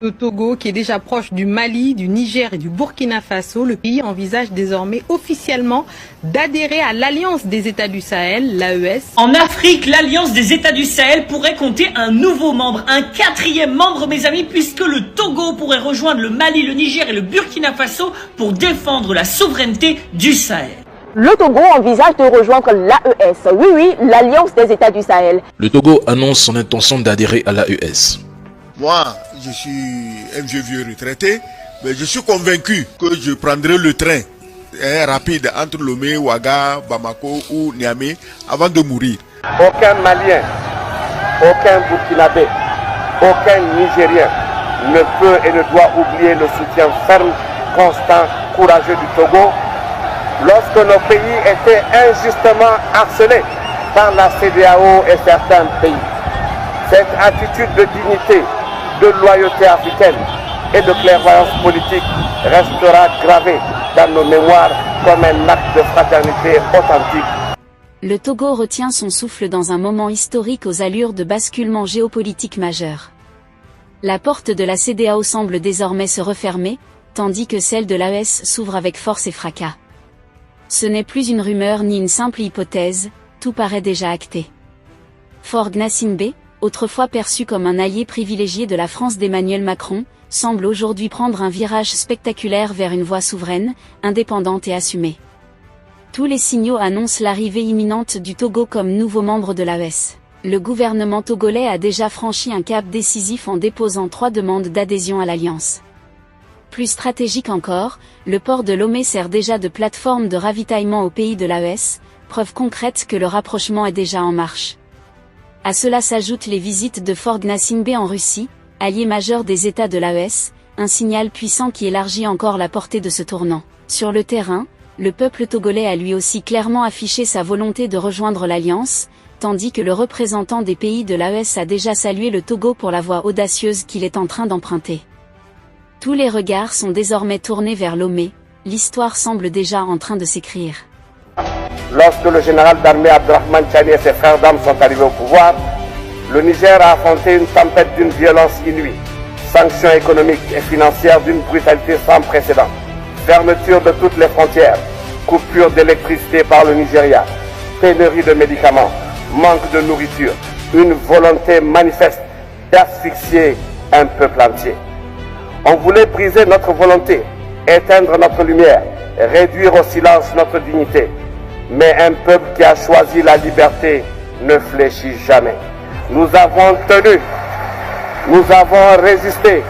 Le Togo, qui est déjà proche du Mali, du Niger et du Burkina Faso, le pays envisage désormais officiellement d'adhérer à l'Alliance des États du Sahel, l'AES. En Afrique, l'Alliance des États du Sahel pourrait compter un nouveau membre, un quatrième membre, mes amis, puisque le Togo pourrait rejoindre le Mali, le Niger et le Burkina Faso pour défendre la souveraineté du Sahel. Le Togo envisage de rejoindre l'AES, oui, l'Alliance des États du Sahel. Le Togo annonce son intention d'adhérer à l'AES. Moi, je suis un vieux retraité, mais je suis convaincu que je prendrai le train rapide entre Lomé, Ouaga, Bamako ou Niamey avant de mourir. Aucun Malien, aucun Burkinabé, aucun Nigérien ne peut et ne doit oublier le soutien ferme, constant, courageux du Togo lorsque nos pays étaient injustement harcelés par la CEDEAO et certains pays. Cette attitude de dignité, de loyauté africaine et de clairvoyance politique restera gravée dans nos mémoires comme un acte de fraternité authentique. Le Togo retient son souffle dans un moment historique aux allures de basculement géopolitique majeur. La porte de la CEDEAO semble désormais se refermer, tandis que celle de l'AES s'ouvre avec force et fracas. Ce n'est plus une rumeur ni une simple hypothèse, tout paraît déjà acté. Faure Gnassingbé, autrefois perçu comme un allié privilégié de la France d'Emmanuel Macron, semble aujourd'hui prendre un virage spectaculaire vers une voie souveraine, indépendante et assumée. Tous les signaux annoncent l'arrivée imminente du Togo comme nouveau membre de l'AES. Le gouvernement togolais a déjà franchi un cap décisif en déposant 3 demandes d'adhésion à l'Alliance. Plus stratégique encore, le port de Lomé sert déjà de plateforme de ravitaillement au pays de l'AES, preuve concrète que le rapprochement est déjà en marche. À cela s'ajoutent les visites de Faure Gnassingbé en Russie, allié majeur des États de l'AES, un signal puissant qui élargit encore la portée de ce tournant. Sur le terrain, le peuple togolais a lui aussi clairement affiché sa volonté de rejoindre l'Alliance, tandis que le représentant des pays de l'AES a déjà salué le Togo pour la voie audacieuse qu'il est en train d'emprunter. Tous les regards sont désormais tournés vers Lomé, l'histoire semble déjà en train de s'écrire. Lorsque le général d'armée Abdurrahman Chani et ses frères d'armes sont arrivés au pouvoir, le Niger a affronté une tempête d'une violence inouïe, sanctions économiques et financières d'une brutalité sans précédent, fermeture de toutes les frontières, coupure d'électricité par le Nigeria, pénurie de médicaments, manque de nourriture, une volonté manifeste d'asphyxier un peuple entier. On voulait briser notre volonté, éteindre notre lumière, réduire au silence notre dignité. Mais un peuple qui a choisi la liberté ne fléchit jamais. Nous avons tenu, nous avons résisté,